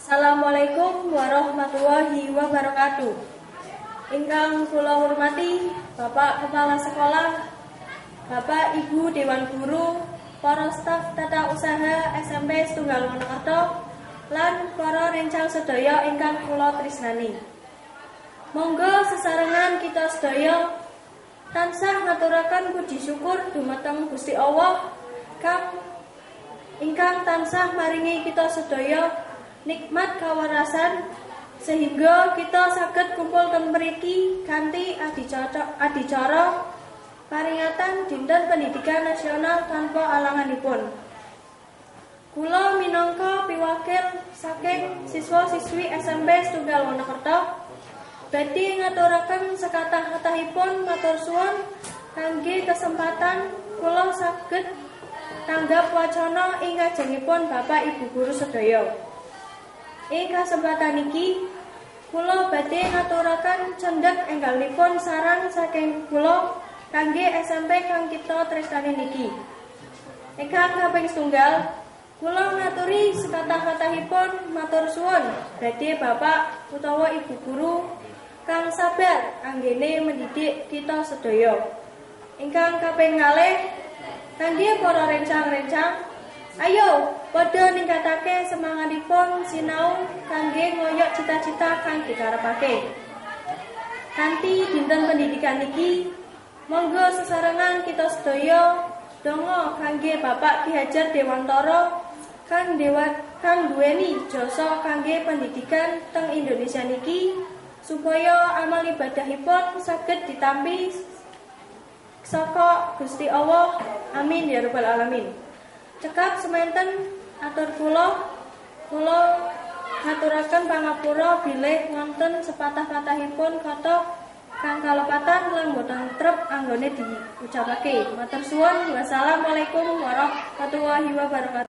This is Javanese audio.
Assalamualaikum warahmatullahi wabarakatuh. Ingkang kula hormati Bapak Kepala Sekolah, Bapak Ibu Dewan Guru, para staf tata usaha SMP Setunggal Wonokerto, lan para rencang sedaya ingkang kula tresnani. Monggo sesarengan kita sedaya tansah ngaturaken puji syukur dumateng Gusti Allah ingkang tansah maringi kita sedaya nikmat kawarasan sehingga kita saged kumpul ten mriki kanthi adicara paringatan Dinten Pendidikan Nasional tanpa alanganipun. Kula minangka piwakil saking siswa-siswi SMP Setunggal Wonokerto badhe ngaturaken sekathah-kathahipun matur suwun kangge kesempatan kula saged tanggap wacana ing kajengipun Bapak Ibu guru sedaya. Ing kesempatan iki kula badhe ngaturaken cendhek enggalipun saran saking kula kangge SMP kang kita tresnani niki. Ingkang kaping setunggal, kula ngaturi sekathah-kathahipun matur suwun badhe Bapak utawa Ibu guru kang sabar anggene mendidik kita sedaya. Ingkang kaping kalih, kangge para rencang-rencang, ayo padha ningkatake semangatipun sinau kangge ngoyok cita-cita kang dikarepake. Kanthi dinten pendidikan iki, monggo sesarengan kita sedaya donga kangge Bapak Ki Hajar Dewantara kang duweni jasa kangge pendidikan teng Indonesia niki supaya amal ibadahipun saged ditampi saka Gusti Allah. Amin ya rabbal alamin. Cekap semanten atur kula ngaturaken pangapura bilih wonten sepatah-patahipun kata kang kalepatan lan boten trep anggone diucapake. Matur suwun. Wassalamualaikum warahmatullahi wabarakatuh.